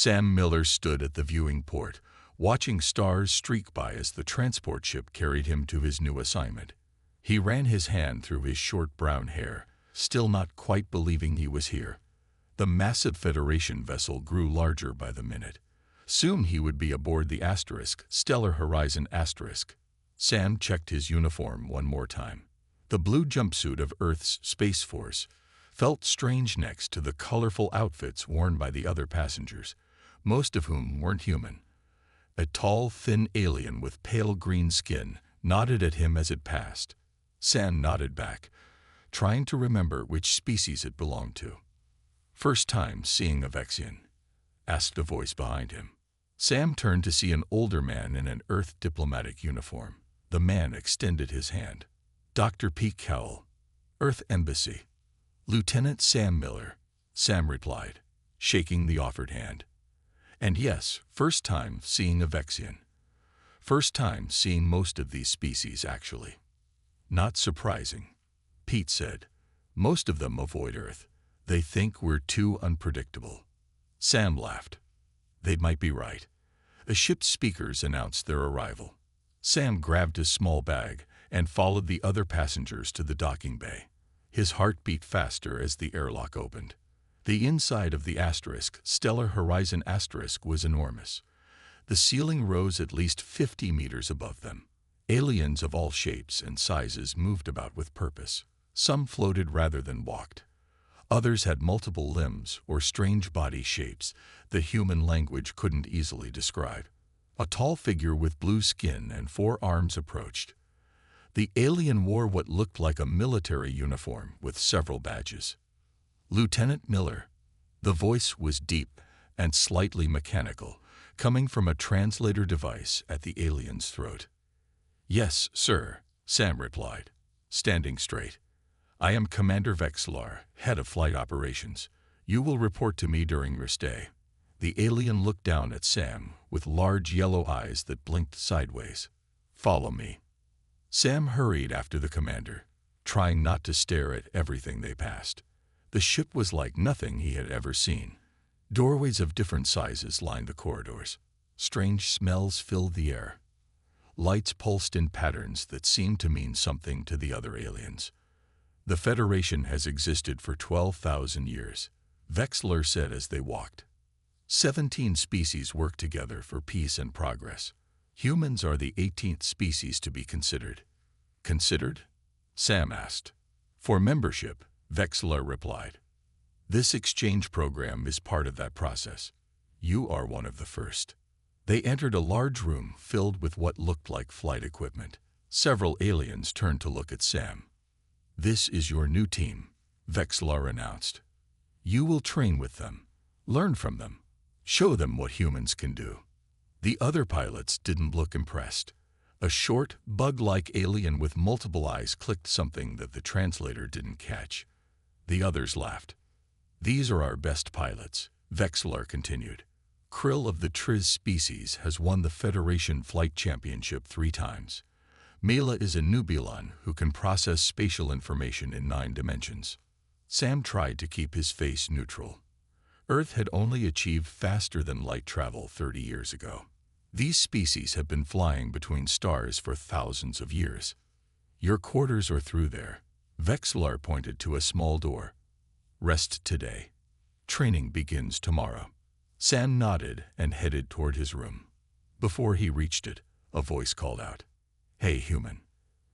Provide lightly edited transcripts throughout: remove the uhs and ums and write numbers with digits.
Sam Miller stood at the viewing port, watching stars streak by as the transport ship carried him to his new assignment. He ran his hand through his short brown hair, still not quite believing he was here. The massive Federation vessel grew larger by the minute. Soon he would be aboard the Asterisk, Stellar Horizon Asterisk. Sam checked his uniform one more time. The blue jumpsuit of Earth's Space Force felt strange next to the colorful outfits worn by the other passengers, most of whom weren't human. A tall, thin alien with pale green skin nodded at him as it passed. Sam nodded back, trying to remember which species it belonged to. "First time seeing a Vexian?" asked a voice behind him. Sam turned to see an older man in an Earth diplomatic uniform. The man extended his hand. "Dr. Pete Cowell, Earth Embassy." "Lieutenant Sam Miller," Sam replied, shaking the offered hand. "And yes, first time seeing a Vexian. First time seeing most of these species, actually." "Not surprising," Pete said. "Most of them avoid Earth. They think we're too unpredictable." Sam laughed. They might be right. A ship's speakers announced their arrival. Sam grabbed his small bag and followed the other passengers to the docking bay. His heart beat faster as the airlock opened. The inside of the Asterisk, Stellar Horizon Asterisk, was enormous. The ceiling rose at least 50 meters above them. Aliens of all shapes and sizes moved about with purpose. Some floated rather than walked. Others had multiple limbs or strange body shapes the human language couldn't easily describe. A tall figure with blue skin and 4 arms approached. The alien wore what looked like a military uniform with several badges. "Lieutenant Miller." The voice was deep and slightly mechanical, coming from a translator device at the alien's throat. "Yes, sir," Sam replied, standing straight. "I am Commander Vexlar, head of flight operations. You will report to me during your stay." The alien looked down at Sam with large yellow eyes that blinked sideways. "Follow me." Sam hurried after the commander, trying not to stare at everything they passed. The ship was like nothing he had ever seen. Doorways of different sizes lined the corridors. Strange smells filled the air. Lights pulsed in patterns that seemed to mean something to the other aliens. "The Federation has existed for 12,000 years, Vexler said as they walked. 17 species work together for peace and progress. Humans are the 18th species to be considered." "Considered?" Sam asked. "For membership," Vexler replied. "This exchange program is part of that process. You are one of the first." They entered a large room filled with what looked like flight equipment. Several aliens turned to look at Sam. "This is your new team," Vexlar announced. "You will train with them, learn from them, show them what humans can do." The other pilots didn't look impressed. A short, bug-like alien with multiple eyes clicked something that the translator didn't catch. The others laughed. "These are our best pilots," Vexlar continued. "Krill of the Triz species has won the Federation Flight Championship 3 times. Mela is a Nubilan who can process spatial information in 9 dimensions." Sam tried to keep his face neutral. Earth had only achieved faster-than-light travel 30 years ago. These species have been flying between stars for thousands of years. "Your quarters are through there." Vexlar pointed to a small door. "Rest today. Training begins tomorrow." Sam nodded and headed toward his room. Before he reached it, a voice called out, "Hey, human."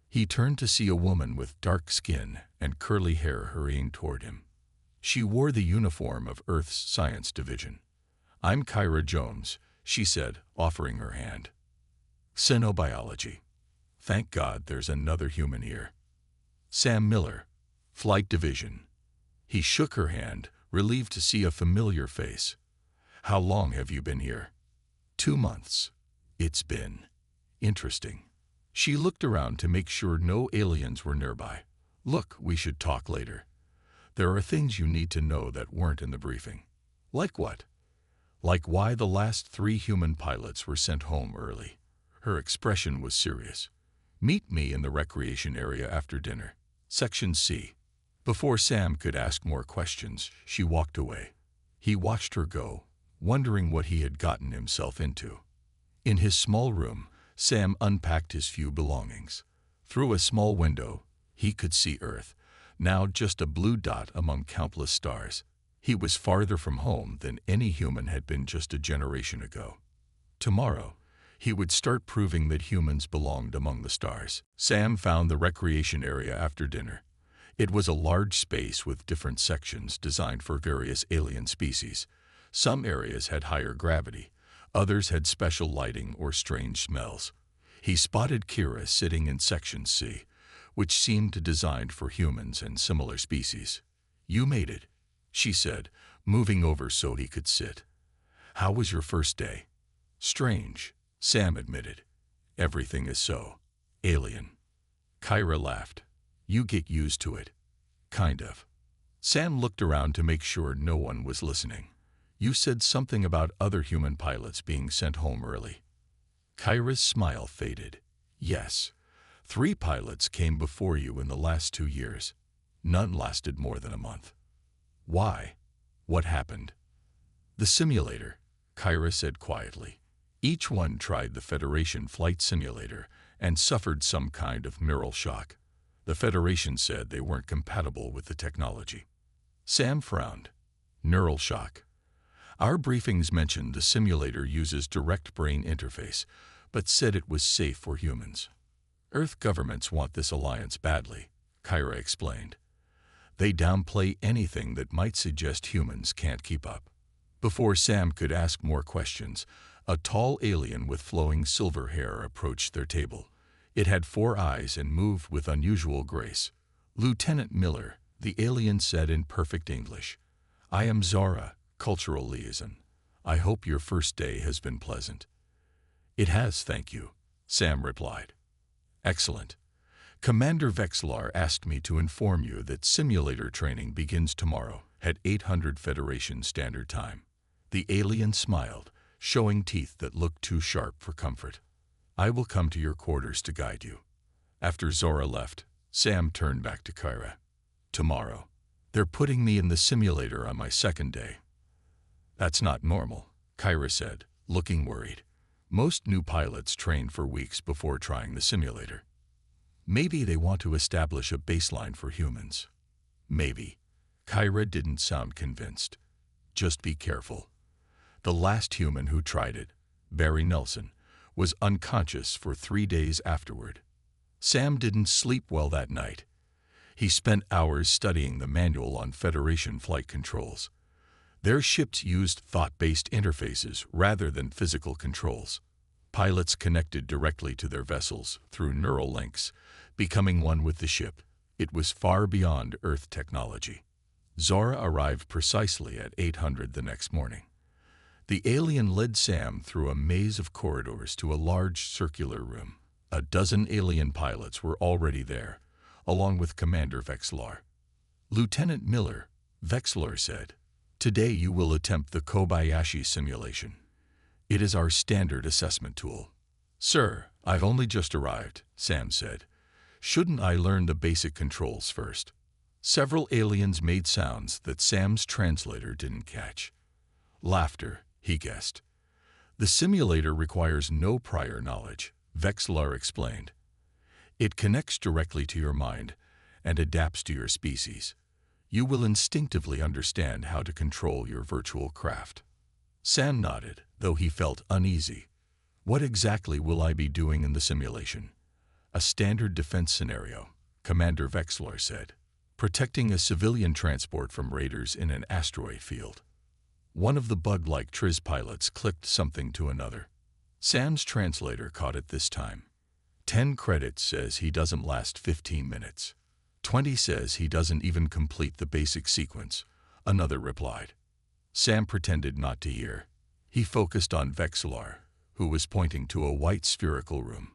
He turned to see a woman with dark skin and curly hair hurrying toward him. She wore the uniform of Earth's Science Division. "I'm Kyra Jones," she said, offering her hand. "Xenobiology. Thank God there's another human here." "Sam Miller, Flight Division." He shook her hand, relieved to see a familiar face. "How long have you been here?" 2 months. "It's been interesting." She looked around to make sure no aliens were nearby. "Look, we should talk later. There are things you need to know that weren't in the briefing." "Like what?" "Like why the last 3 human pilots were sent home early." Her expression was serious. "Meet me in the recreation area after dinner. Section C." Before Sam could ask more questions, she walked away. He watched her go, wondering what he had gotten himself into. In his small room, Sam unpacked his few belongings. Through a small window, he could see Earth, now just a blue dot among countless stars. He was farther from home than any human had been just a generation ago. Tomorrow, he would start proving that humans belonged among the stars. Sam found the recreation area after dinner. It was a large space with different sections designed for various alien species. Some areas had higher gravity, others had special lighting or strange smells. He spotted Kira sitting in Section C, which seemed designed for humans and similar species. "You made it," she said, moving over so he could sit. "How was your first day?" "Strange," Sam admitted. "Everything is so alien." Kira laughed. "You get used to it." "Kind of." Sam looked around to make sure no one was listening. "You said something about other human pilots being sent home early." Kyra's smile faded. "Yes. 3 pilots came before you in the last 2 years. None lasted more than a month." "Why? What happened?" "The simulator," Kyra said quietly. "Each one tried the Federation flight simulator and suffered some kind of neural shock. The Federation said they weren't compatible with the technology." Sam frowned. "Neural shock. Our briefings mentioned the simulator uses direct brain interface, but said it was safe for humans." "Earth governments want this alliance badly," Kyra explained. "They downplay anything that might suggest humans can't keep up." Before Sam could ask more questions, a tall alien with flowing silver hair approached their table. It had 4 eyes and moved with unusual grace. "Lieutenant Miller," the alien said in perfect English. "I am Zara, cultural liaison. I hope your first day has been pleasant." "It has, thank you," Sam replied. "Excellent. Commander Vexlar asked me to inform you that simulator training begins tomorrow at 800 Federation Standard Time." The alien smiled, showing teeth that looked too sharp for comfort. "I will come to your quarters to guide you." After Zora left, Sam turned back to Kyra. "Tomorrow. They're putting me in the simulator on my second day." "That's not normal," Kyra said, looking worried. "Most new pilots train for weeks before trying the simulator." "Maybe they want to establish a baseline for humans." "Maybe." Kyra didn't sound convinced. "Just be careful." The last human who tried it, Barry Nelson, was unconscious for 3 days afterward. Sam didn't sleep well that night. He spent hours studying the manual on Federation flight controls. Their ships used thought-based interfaces rather than physical controls. Pilots connected directly to their vessels through neural links, becoming one with the ship. It was far beyond Earth technology. Zora arrived precisely at 800 the next morning. The alien led Sam through a maze of corridors to a large circular room. A dozen alien pilots were already there, along with Commander Vexlar. "Lieutenant Miller," Vexlar said, "today you will attempt the Kobayashi simulation. It is our standard assessment tool." "Sir, I've only just arrived," Sam said. "Shouldn't I learn the basic controls first?" Several aliens made sounds that Sam's translator didn't catch. Laughter, he guessed. "The simulator requires no prior knowledge," Vexlar explained. "It connects directly to your mind and adapts to your species. You will instinctively understand how to control your virtual craft." Sam nodded, though he felt uneasy. "What exactly will I be doing in the simulation?" "A standard defense scenario," Commander Vexlar said. "Protecting a civilian transport from raiders in an asteroid field." One of the bug-like Triz pilots clicked something to another. Sam's translator caught it this time. 10 credits says he doesn't last 15 minutes. 20 says he doesn't even complete the basic sequence, another replied. Sam pretended not to hear. He focused on Vexlar, who was pointing to a white spherical room.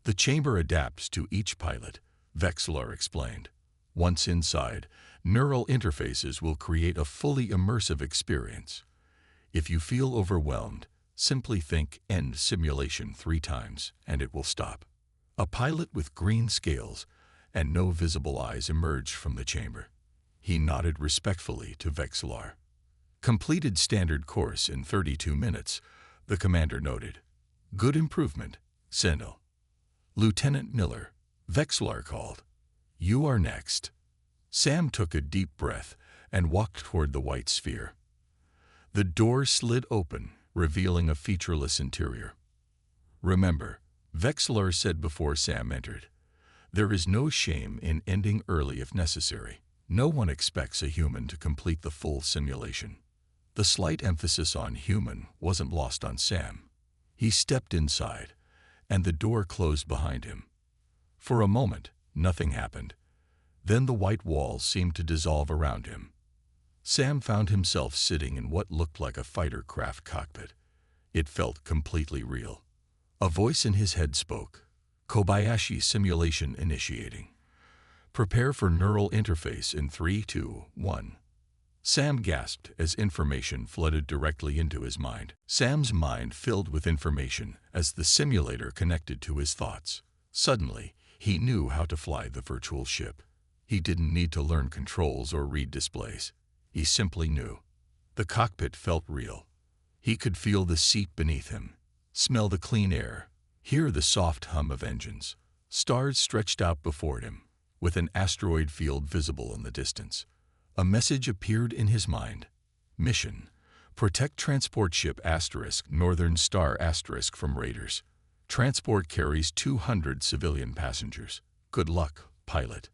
"The chamber adapts to each pilot," Vexlar explained. "Once inside, neural interfaces will create a fully immersive experience. If you feel overwhelmed, simply think 'end simulation' 3 times, and it will stop." A pilot with green scales and no visible eyes emerged from the chamber. He nodded respectfully to Vexlar. Completed standard course in 32 minutes, the commander noted. Good improvement, Sentinel. Lieutenant Miller, Vexlar called. You are next. Sam took a deep breath and walked toward the white sphere. The door slid open, revealing a featureless interior. Remember, Vexlar said before Sam entered, there is no shame in ending early if necessary. No one expects a human to complete the full simulation. The slight emphasis on human wasn't lost on Sam. He stepped inside, and the door closed behind him. For a moment, nothing happened. Then the white walls seemed to dissolve around him. Sam found himself sitting in what looked like a fighter craft cockpit. It felt completely real. A voice in his head spoke. Kobayashi simulation initiating. Prepare for neural interface in 3, 2, 1. Sam gasped as information flooded directly into his mind. Sam's mind filled with information as the simulator connected to his thoughts. Suddenly, he knew how to fly the virtual ship. He didn't need to learn controls or read displays. He simply knew. The cockpit felt real. He could feel the seat beneath him, smell the clean air, hear the soft hum of engines. Stars stretched out before him, with an asteroid field visible in the distance. A message appeared in his mind. Mission: protect transport ship * Northern Star * from raiders. Transport carries 200 civilian passengers. Good luck, pilot.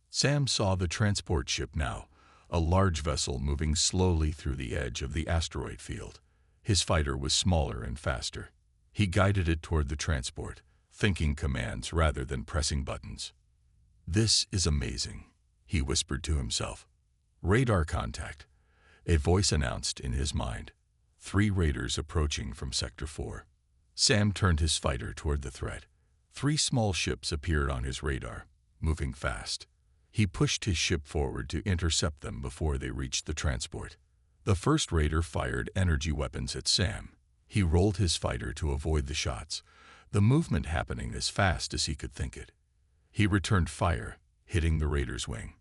Sam saw the transport ship now, a large vessel moving slowly through the edge of the asteroid field. His fighter was smaller and faster. He guided it toward the transport, thinking commands rather than pressing buttons. This is amazing, he whispered to himself. Radar contact, a voice announced in his mind. 3 raiders approaching from Sector 4. Sam turned his fighter toward the threat. 3 small ships appeared on his radar, moving fast. He pushed his ship forward to intercept them before they reached the transport. The first raider fired energy weapons at Sam. He rolled his fighter to avoid the shots, the movement happening as fast as he could think it. He returned fire, hitting the raider's wing.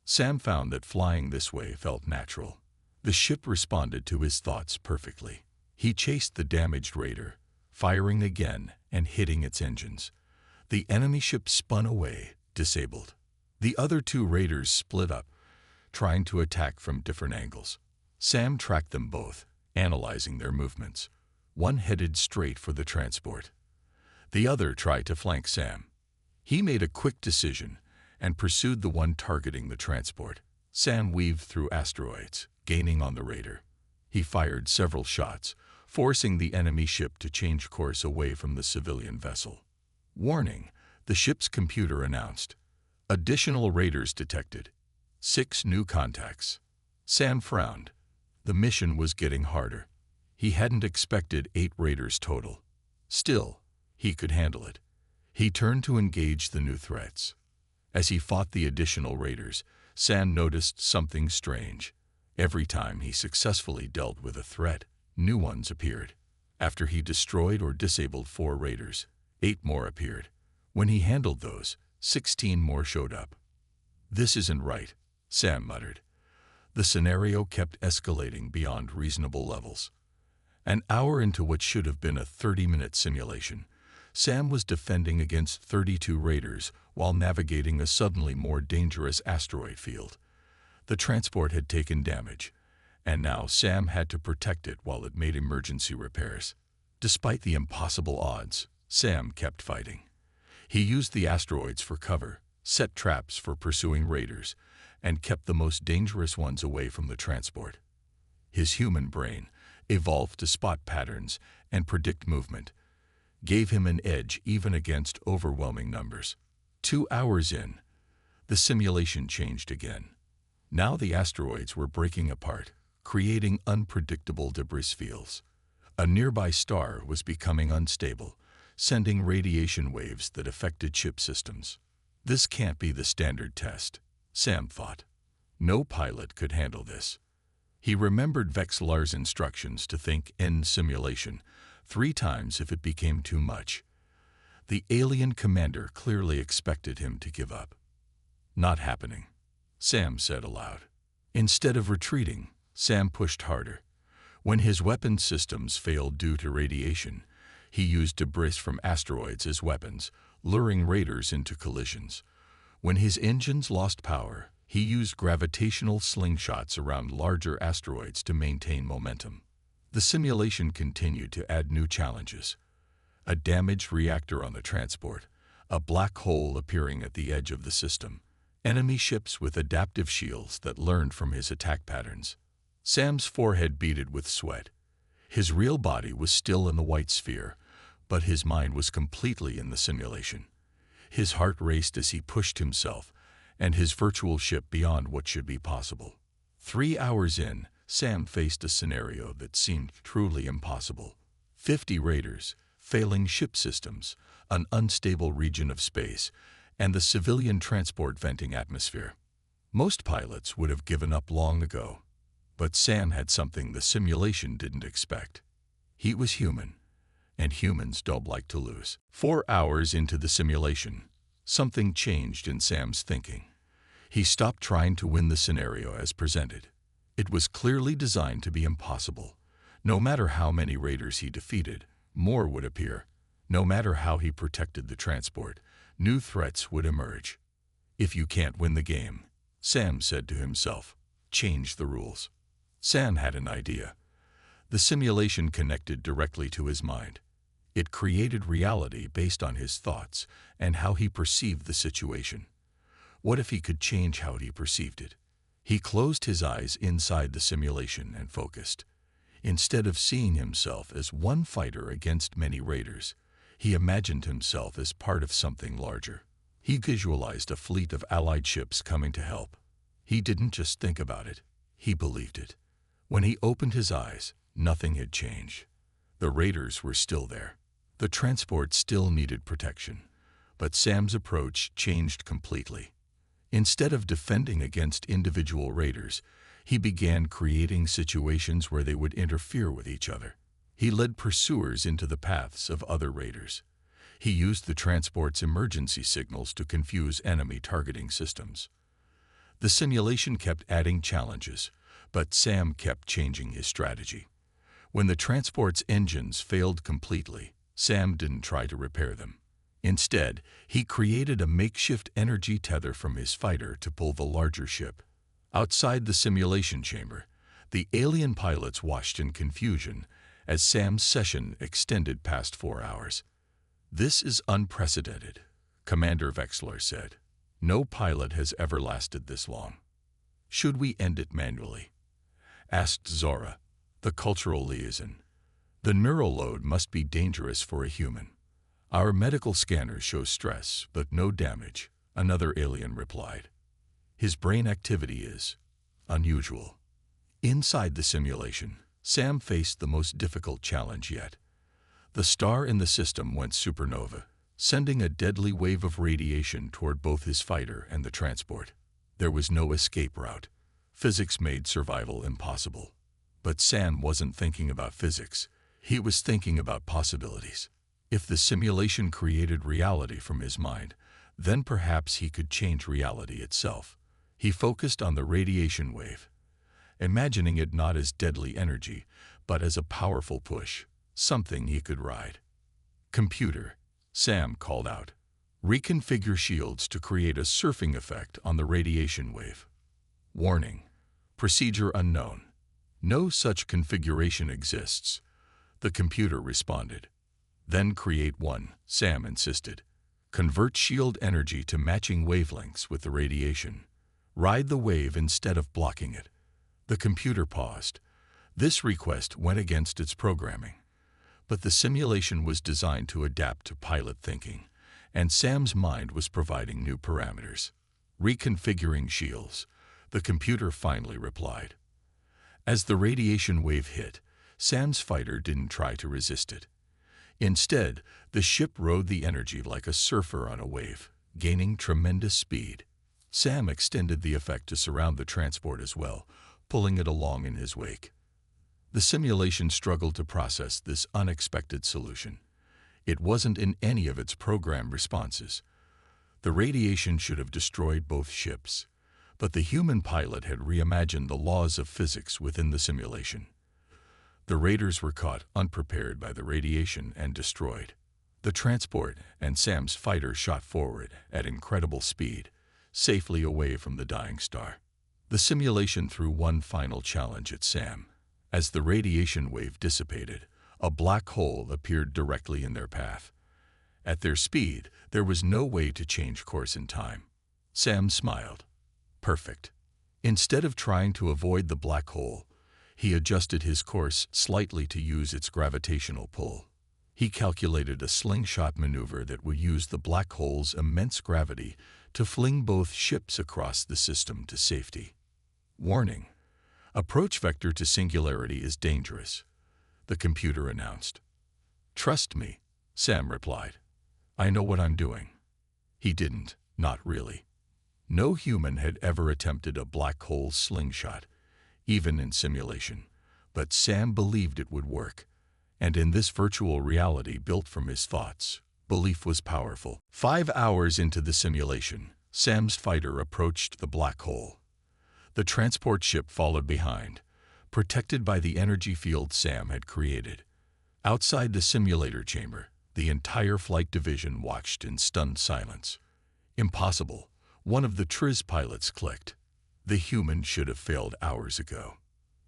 Sam found that flying this way felt natural. The ship responded to his thoughts perfectly. He chased the damaged raider, firing again and hitting its engines. The enemy ship spun away, disabled. The other 2 raiders split up, trying to attack from different angles. Sam tracked them both, analyzing their movements. One headed straight for the transport. The other tried to flank Sam. He made a quick decision and pursued the one targeting the transport. Sam weaved through asteroids, gaining on the raider. He fired several shots, forcing the enemy ship to change course away from the civilian vessel. Warning, the ship's computer announced. Additional raiders detected. 6 new contacts. Sam frowned. The mission was getting harder. He hadn't expected 8 raiders total. Still, he could handle it. He turned to engage the new threats. As he fought the additional raiders, Sam noticed something strange. Every time he successfully dealt with a threat, new ones appeared. After he destroyed or disabled 4 raiders, 8 more appeared. When he handled those, 16 more showed up. This isn't right, Sam muttered. The scenario kept escalating beyond reasonable levels. An hour into what should have been a 30-minute simulation, Sam was defending against 32 raiders while navigating a suddenly more dangerous asteroid field. The transport had taken damage, and now Sam had to protect it while it made emergency repairs. Despite the impossible odds, Sam kept fighting. He used the asteroids for cover, set traps for pursuing raiders, and kept the most dangerous ones away from the transport. His human brain, evolved to spot patterns and predict movement, gave him an edge even against overwhelming numbers. 2 hours in, the simulation changed again. Now the asteroids were breaking apart, creating unpredictable debris fields. A nearby star was becoming unstable, sending radiation waves that affected ship systems. This can't be the standard test, Sam thought. No pilot could handle this. He remembered Vexlar's instructions to think end simulation 3 times if it became too much. The alien commander clearly expected him to give up. Not happening, Sam said aloud. Instead of retreating, Sam pushed harder. When his weapon systems failed due to radiation, he used debris from asteroids as weapons, luring raiders into collisions. When his engines lost power, he used gravitational slingshots around larger asteroids to maintain momentum. The simulation continued to add new challenges. A damaged reactor on the transport, a black hole appearing at the edge of the system, enemy ships with adaptive shields that learned from his attack patterns. Sam's forehead beaded with sweat. His real body was still in the white sphere, but his mind was completely in the simulation. His heart raced as he pushed himself and his virtual ship beyond what should be possible. 3 hours in, Sam faced a scenario that seemed truly impossible. 50 raiders, failing ship systems, an unstable region of space, and the civilian transport venting atmosphere. Most pilots would have given up long ago. But Sam had something the simulation didn't expect. He was human, and humans don't like to lose. 4 hours into the simulation, something changed in Sam's thinking. He stopped trying to win the scenario as presented. It was clearly designed to be impossible. No matter how many raiders he defeated, more would appear. No matter how he protected the transport, new threats would emerge. If you can't win the game, Sam said to himself, change the rules. Sam had an idea. The simulation connected directly to his mind. It created reality based on his thoughts and how he perceived the situation. What if he could change how he perceived it? He closed his eyes inside the simulation and focused. Instead of seeing himself as one fighter against many raiders, he imagined himself as part of something larger. He visualized a fleet of allied ships coming to help. He didn't just think about it, he believed it. When he opened his eyes, nothing had changed. The raiders were still there. The transport still needed protection. But Sam's approach changed completely. Instead of defending against individual raiders, he began creating situations where they would interfere with each other. He led pursuers into the paths of other raiders. He used the transport's emergency signals to confuse enemy targeting systems. The simulation kept adding challenges, but Sam kept changing his strategy. When the transport's engines failed completely, Sam didn't try to repair them. Instead, he created a makeshift energy tether from his fighter to pull the larger ship. Outside the simulation chamber, the alien pilots watched in confusion as Sam's session extended past 4 hours. "This is unprecedented," Commander Vexler said. "No pilot has ever lasted this long." "Should we end it manually?" asked Zora, the cultural liaison. "The neural load must be dangerous for a human." "Our medical scanners show stress, but no damage," another alien replied. "His brain activity is unusual." Inside the simulation, Sam faced the most difficult challenge yet. The star in the system went supernova, sending a deadly wave of radiation toward both his fighter and the transport. There was no escape route. Physics made survival impossible. But Sam wasn't thinking about physics. He was thinking about possibilities. If the simulation created reality from his mind, then perhaps he could change reality itself. He focused on the radiation wave, imagining it not as deadly energy, but as a powerful push, something he could ride. "Computer," Sam called out. "Reconfigure shields to create a surfing effect on the radiation wave." Warning: procedure unknown. "No such configuration exists," the computer responded. "Then create one," Sam insisted. "Convert shield energy to matching wavelengths with the radiation. Ride the wave instead of blocking it." The computer paused. This request went against its programming. But the simulation was designed to adapt to pilot thinking, and Sam's mind was providing new parameters. "Reconfiguring shields," the computer finally replied. As the radiation wave hit, Sam's fighter didn't try to resist it. Instead, the ship rode the energy like a surfer on a wave, gaining tremendous speed. Sam extended the effect to surround the transport as well, pulling it along in his wake. The simulation struggled to process this unexpected solution. It wasn't in any of its programmed responses. The radiation should have destroyed both ships, But the human pilot had reimagined the laws of physics within the simulation. The raiders were caught unprepared by the radiation and destroyed. The transport and Sam's fighter shot forward at incredible speed, safely away from the dying star. The simulation threw one final challenge at Sam. As the radiation wave dissipated, a black hole appeared directly in their path. At their speed, there was no way to change course in time. Sam smiled. Perfect. Instead of trying to avoid the black hole, he adjusted his course slightly to use its gravitational pull. He calculated a slingshot maneuver that would use the black hole's immense gravity to fling both ships across the system to safety. Warning: approach vector to singularity is dangerous, the computer announced. Trust me, Sam replied. I know what I'm doing. He didn't, not really. No human had ever attempted a black hole slingshot, even in simulation, but Sam believed it would work. And in this virtual reality built from his thoughts, belief was powerful. 5 hours into the simulation, Sam's fighter approached the black hole. The transport ship followed behind, protected by the energy field Sam had created. Outside the simulator chamber, the entire flight division watched in stunned silence. Impossible, one of the TRIS pilots clicked. The human should have failed hours ago.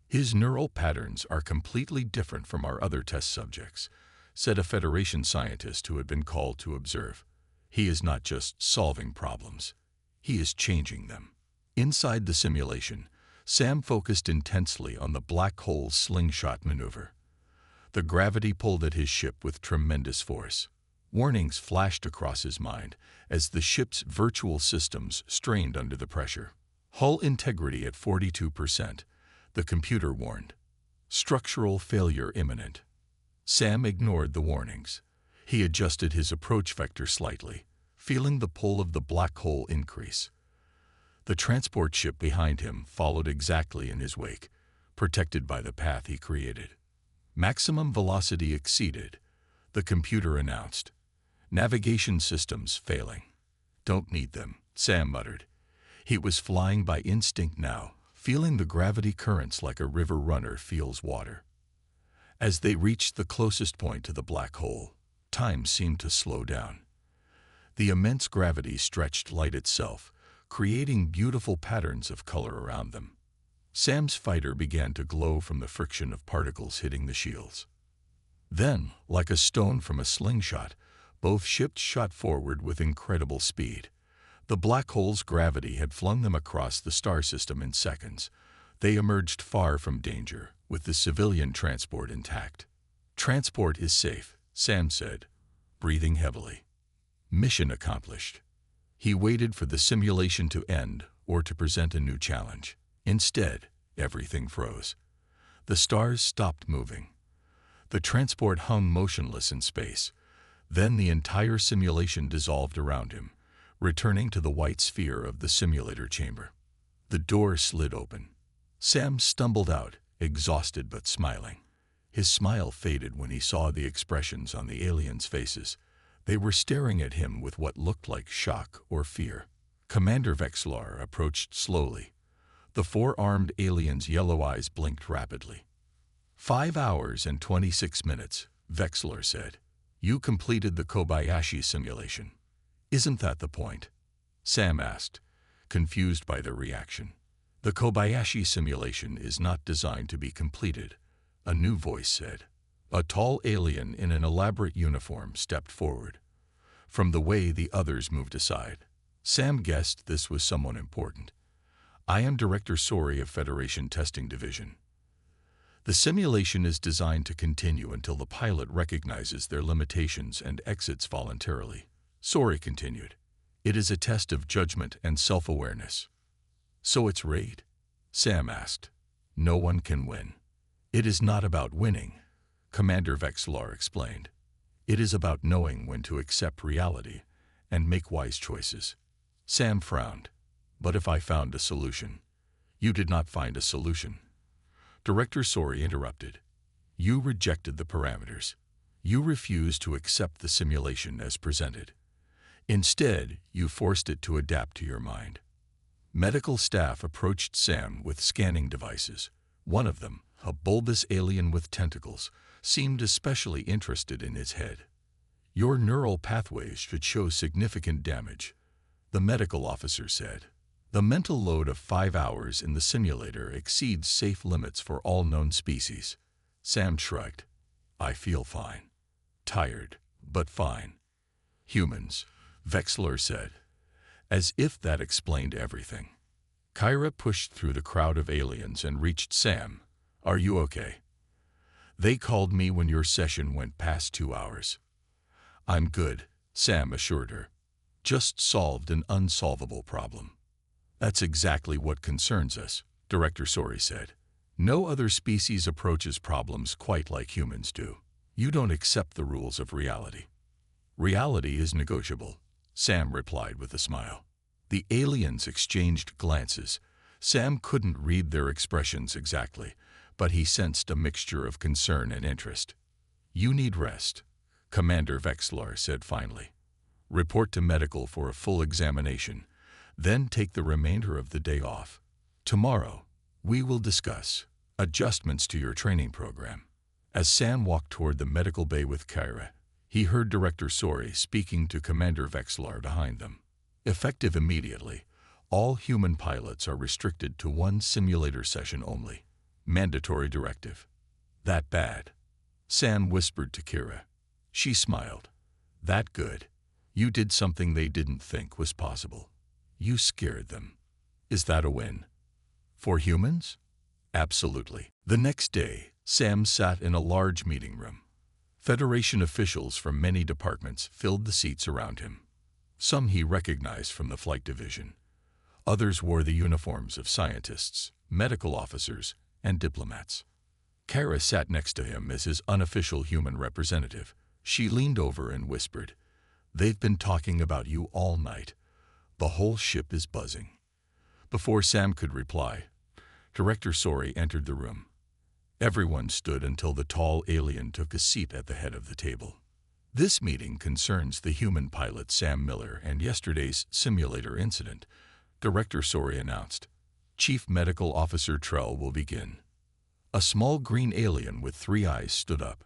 His neural patterns are completely different from our other test subjects, said a Federation scientist who had been called to observe. He is not just solving problems, he is changing them. Inside the simulation, Sam focused intensely on the black hole's slingshot maneuver. The gravity pulled at his ship with tremendous force. Warnings flashed across his mind as the ship's virtual systems strained under the pressure. Hull integrity at 42%. The computer warned. Structural failure imminent. Sam ignored the warnings. He adjusted his approach vector slightly, feeling the pull of the black hole increase. The transport ship behind him followed exactly in his wake, protected by the path he created. Maximum velocity exceeded, the computer announced. Navigation systems failing. Don't need them, Sam muttered. He was flying by instinct now, feeling the gravity currents like a river runner feels water. As they reached the closest point to the black hole, time seemed to slow down. The immense gravity stretched light itself, creating beautiful patterns of color around them. Sam's fighter began to glow from the friction of particles hitting the shields. Then, like a stone from a slingshot, both ships shot forward with incredible speed. The black hole's gravity had flung them across the star system in seconds. They emerged far from danger, with the civilian transport intact. Transport is safe, Sam said, breathing heavily. Mission accomplished. He waited for the simulation to end or to present a new challenge. Instead, everything froze. The stars stopped moving. The transport hung motionless in space. Then the entire simulation dissolved around him, returning to the white sphere of the simulator chamber. The door slid open. Sam stumbled out, exhausted but smiling. His smile faded when he saw the expressions on the aliens' faces. They were staring at him with what looked like shock or fear. Commander Vexlar approached slowly. The four-armed alien's yellow eyes blinked rapidly. 5 hours and 26 minutes, Vexlar said. You completed the Kobayashi simulation. Isn't that the point? Sam asked, confused by their reaction. The Kobayashi simulation is not designed to be completed, a new voice said. A tall alien in an elaborate uniform stepped forward. From the way the others moved aside, Sam guessed this was someone important. I am Director Sori of Federation Testing Division. The simulation is designed to continue until the pilot recognizes their limitations and exits voluntarily. Sori continued. It is a test of judgment and self-awareness. So it's raid? Sam asked. No one can win. It is not about winning, Commander Vexlar explained. It is about knowing when to accept reality and make wise choices. Sam frowned. But if I found a solution? You did not find a solution. Director Sori interrupted. You rejected the parameters. You refused to accept the simulation as presented. Instead, you forced it to adapt to your mind. Medical staff approached Sam with scanning devices. One of them, a bulbous alien with tentacles, seemed especially interested in his head. "Your neural pathways should show significant damage," the medical officer said. "The mental load of 5 hours in the simulator exceeds safe limits for all known species." Sam shrugged. "I feel fine. Tired, but fine." "Humans," Vexler said, as if that explained everything. Kyra pushed through the crowd of aliens and reached Sam. "Are you okay?" "They called me when your session went past 2 hours." "I'm good," Sam assured her. "Just solved an unsolvable problem." "That's exactly what concerns us," Director Sori said. "No other species approaches problems quite like humans do. You don't accept the rules of reality." "Reality is negotiable," Sam replied with a smile. The aliens exchanged glances. Sam couldn't read their expressions exactly, but he sensed a mixture of concern and interest. "You need rest," Commander Vexlar said finally. "Report to medical for a full examination, then take the remainder of the day off. Tomorrow, we will discuss adjustments to your training program." As Sam walked toward the medical bay with Kyra, he heard Director Sori speaking to Commander Vexlar behind them. "Effective immediately, all human pilots are restricted to 1 simulator session only. Mandatory directive." "That bad?" Sam whispered to Kyra. She smiled. "That good. You did something they didn't think was possible. You scared them. Is that a win?" "For humans?" "Absolutely." The next day, Sam sat in a large meeting room. Federation officials from many departments filled the seats around him. Some he recognized from the flight division. Others wore the uniforms of scientists, medical officers, and diplomats. Kara sat next to him as his unofficial human representative. She leaned over and whispered, "They've been talking about you all night. The whole ship is buzzing." Before Sam could reply, Director Sori entered the room. Everyone stood until the tall alien took a seat at the head of the table. "This meeting concerns the human pilot Sam Miller and yesterday's simulator incident," Director Sori announced. "Chief Medical Officer Trell will begin." A small green alien with 3 eyes stood up.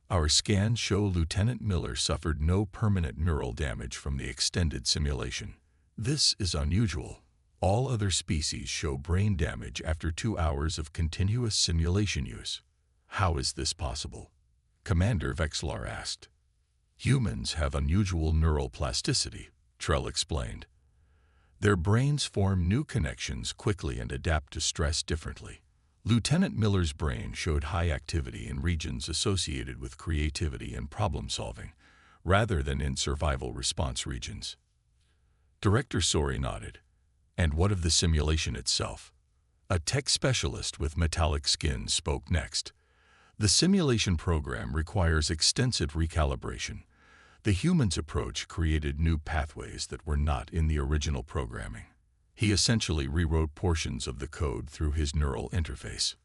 "Our scans show Lieutenant Miller suffered no permanent neural damage from the extended simulation. This is unusual. All other species show brain damage after 2 hours of continuous simulation use. How is this possible?" Commander Vexlar asked. "Humans have unusual neural plasticity," Trell explained. "Their brains form new connections quickly and adapt to stress differently. Lieutenant Miller's brain showed high activity in regions associated with creativity and problem-solving, rather than in survival response regions." Director Sori nodded. "And what of the simulation itself?" A tech specialist with metallic skin spoke next. "The simulation program requires extensive recalibration. The humans' approach created new pathways that were not in the original programming. He essentially rewrote portions of the code through his neural interface."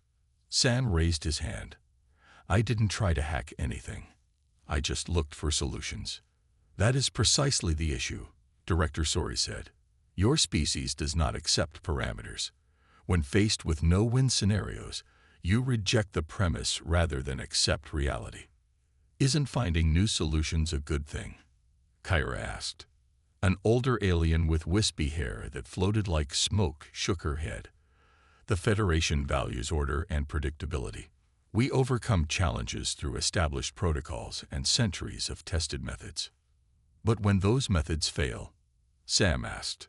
Sam raised his hand. "I didn't try to hack anything. I just looked for solutions." "That is precisely the issue," Director Sori said. "Your species does not accept parameters. When faced with no-win scenarios, you reject the premise rather than accept reality." "Isn't finding new solutions a good thing?" Kyra asked. An older alien with wispy hair that floated like smoke shook her head. "The Federation values order and predictability. We overcome challenges through established protocols and centuries of tested methods." "But when those methods fail?" Sam asked.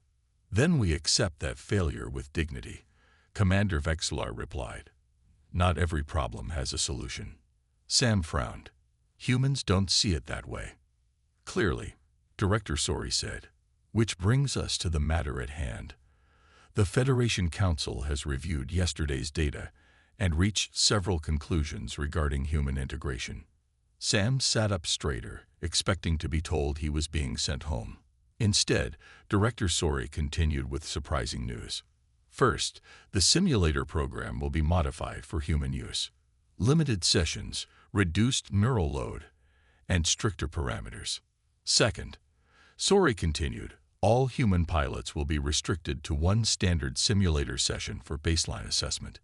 "Then we accept that failure with dignity," Commander Vexlar replied. "Not every problem has a solution." Sam frowned. "Humans don't see it that way." "Clearly," Director Sori said. "Which brings us to the matter at hand. The Federation Council has reviewed yesterday's data and reached several conclusions regarding human integration." Sam sat up straighter, expecting to be told he was being sent home. Instead, Director Sori continued with surprising news. "First, the simulator program will be modified for human use. Limited sessions, reduced neural load, and stricter parameters. Second," Sori continued, All human pilots will be restricted to one standard simulator session for baseline assessment.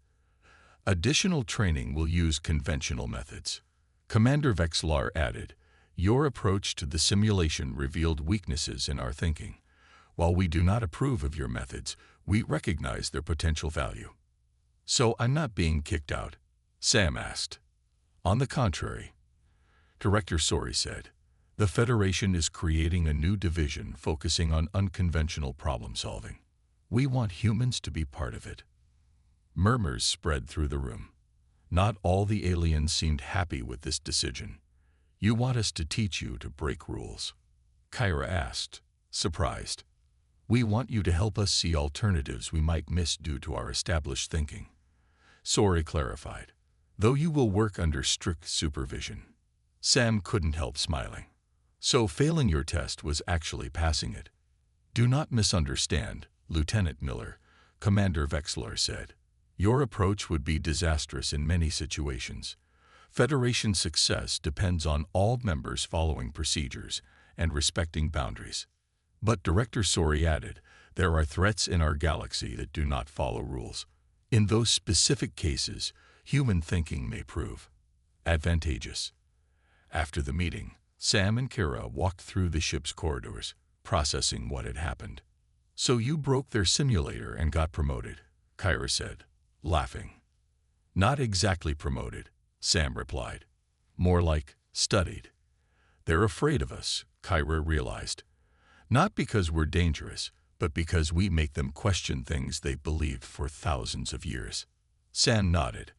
Additional training will use conventional methods. Commander Vexlar added, "Your approach to the simulation revealed weaknesses in our thinking. While we do not approve of your methods, we recognize their potential value." "So I'm not being kicked out?" Sam asked. "On the contrary," Director Sori said. "The Federation is creating a new division focusing on unconventional problem-solving. We want humans to be part of it." Murmurs spread through the room. Not all the aliens seemed happy with this decision. "You want us to teach you to break rules?" Kyra asked, surprised. "We want you to help us see alternatives we might miss due to our established thinking," Sori clarified, "though you will work under strict supervision." Sam couldn't help smiling. "So failing your test was actually passing it." "Do not misunderstand, Lieutenant Miller," Commander Vexlar said. "Your approach would be disastrous in many situations. Federation success depends on all members following procedures and respecting boundaries." But Director Sori added, "There are threats in our galaxy that do not follow rules. In those specific cases, human thinking may prove advantageous." After the meeting, Sam and Kira walked through the ship's corridors, processing what had happened. "So you broke their simulator and got promoted," Kyra said, laughing. "Not exactly promoted," Sam replied. "More like studied." "They're afraid of us," Kyra realized. "Not because we're dangerous, but because we make them question things they've believed for thousands of years." Sam nodded.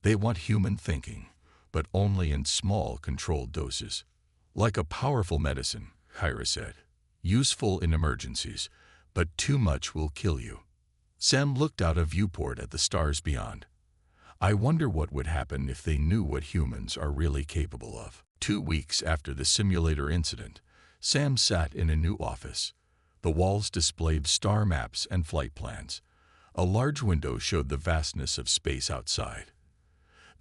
"They want human thinking, but only in small, controlled doses. Like a powerful medicine," Kyra said. "Useful in emergencies, but too much will kill you." Sam looked out a viewport at the stars beyond. "I wonder what would happen if they knew what humans are really capable of." 2 weeks after the simulator incident, Sam sat in a new office. The walls displayed star maps and flight plans. A large window showed the vastness of space outside.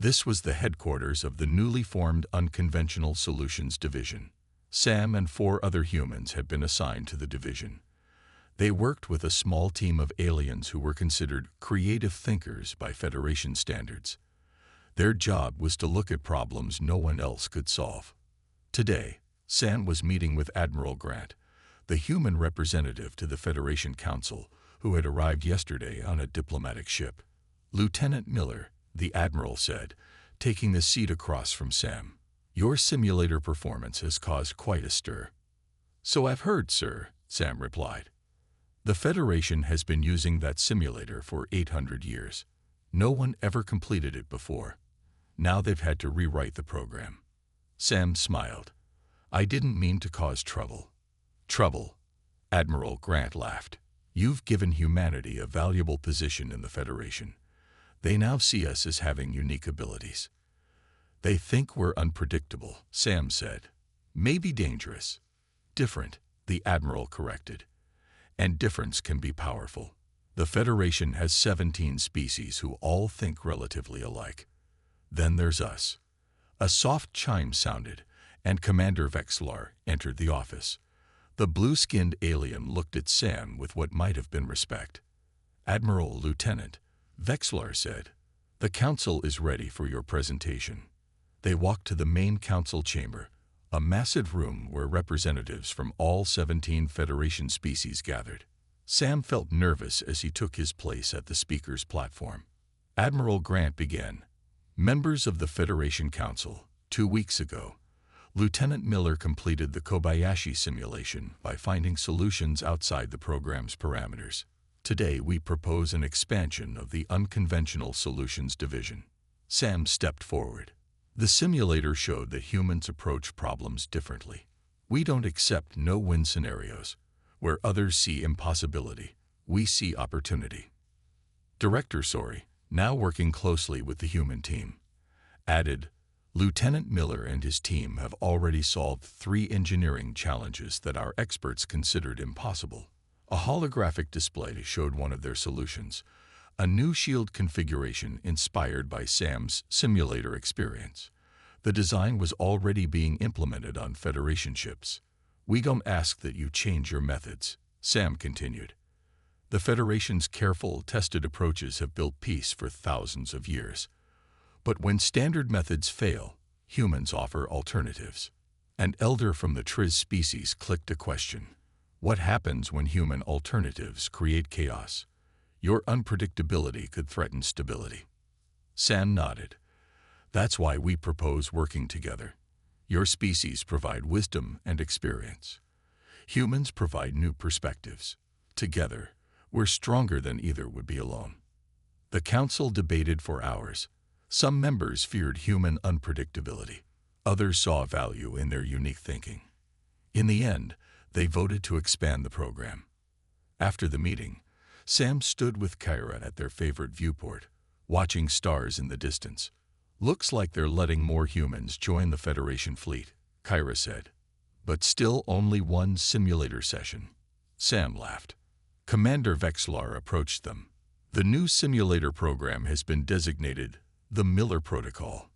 This was the headquarters of the newly formed Unconventional Solutions Division. Sam and 4 other humans had been assigned to the division. They worked with a small team of aliens who were considered creative thinkers by Federation standards. Their job was to look at problems no one else could solve. Today, Sam was meeting with Admiral Grant, the human representative to the Federation Council, who had arrived yesterday on a diplomatic ship. "Lieutenant Miller," the Admiral said, taking the seat across from Sam, "your simulator performance has caused quite a stir." "So I've heard, sir," Sam replied. "The Federation has been using that simulator for 800 years. No one ever completed it before. Now they've had to rewrite the program." Sam smiled. "I didn't mean to cause trouble." "Trouble?" Admiral Grant laughed. "You've given humanity a valuable position in the Federation. They now see us as having unique abilities." "They think we're unpredictable," Sam said. "Maybe dangerous." "Different," the Admiral corrected. "And difference can be powerful. The Federation has 17 species who all think relatively alike. Then there's us." A soft chime sounded, and Commander Vexlar entered the office. The blue-skinned alien looked at Sam with what might have been respect. "Admiral, Lieutenant," Vexlar said, "the Council is ready for your presentation." They walked to the main Council chamber, a massive room where representatives from all 17 Federation species gathered. Sam felt nervous as he took his place at the speaker's platform. Admiral Grant began. "Members of the Federation Council, 2 weeks ago, Lieutenant Miller completed the Kobayashi simulation by finding solutions outside the program's parameters. Today we propose an expansion of the Unconventional Solutions Division." Sam stepped forward. "The simulator showed that humans approach problems differently. We don't accept no-win scenarios. Where others see impossibility, we see opportunity." Director Sori, now working closely with the human team, added, "Lieutenant Miller and his team have already solved 3 engineering challenges that our experts considered impossible." A holographic display showed one of their solutions, a new shield configuration inspired by Sam's simulator experience. The design was already being implemented on Federation ships. "We don't ask that you change your methods," Sam continued. The Federation's careful, tested approaches have built peace for thousands of years. But when standard methods fail, humans offer alternatives. An elder from the Triz species clicked a question. What happens when human alternatives create chaos? Your unpredictability could threaten stability. Sam nodded. That's why we propose working together. Your species provide wisdom and experience. Humans provide new perspectives. Together, we're stronger than either would be alone. The council debated for hours. Some members feared human unpredictability. Others saw value in their unique thinking. In the end, they voted to expand the program. After the meeting, Sam stood with Kyra at their favorite viewport, watching stars in the distance. Looks like they're letting more humans join the Federation fleet, Kyra said. But still only one simulator session. Sam laughed. Commander Vexlar approached them. The new simulator program has been designated the Miller Protocol.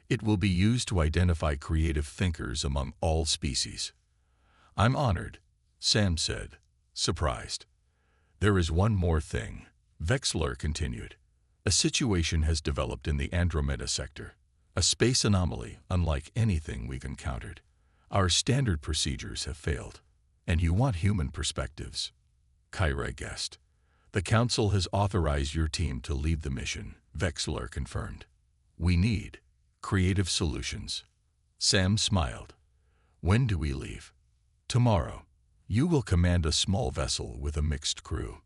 It will be used to identify creative thinkers among all species. I'm honored, Sam said, surprised. There is one more thing, Vexlar continued. A situation has developed in the Andromeda sector, a space anomaly unlike anything we've encountered. Our standard procedures have failed, and you want human perspectives. Kyra guessed. The Council has authorized your team to lead the mission, Vexlar confirmed. We need creative solutions. Sam smiled. When do we leave? Tomorrow. You will command a small vessel with a mixed crew.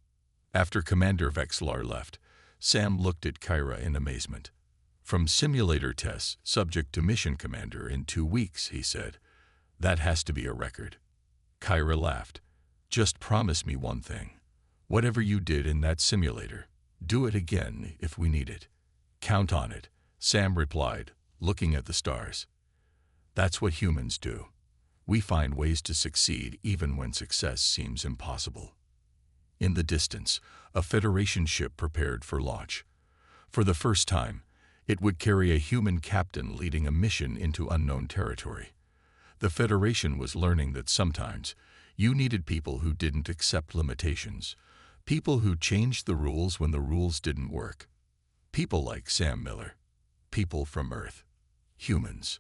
After Commander Vexlar left, Sam looked at Kyra in amazement. From simulator tests subject to mission commander in 2 weeks, he said. That has to be a record. Kyra laughed. Just promise me one thing. Whatever you did in that simulator, do it again if we need it. Count on it, Sam replied, looking at the stars. That's what humans do. We find ways to succeed even when success seems impossible. In the distance, a Federation ship prepared for launch. For the first time, it would carry a human captain leading a mission into unknown territory. The Federation was learning that sometimes you needed people who didn't accept limitations, people who changed the rules when the rules didn't work. People like Sam Miller. People from Earth. Humans.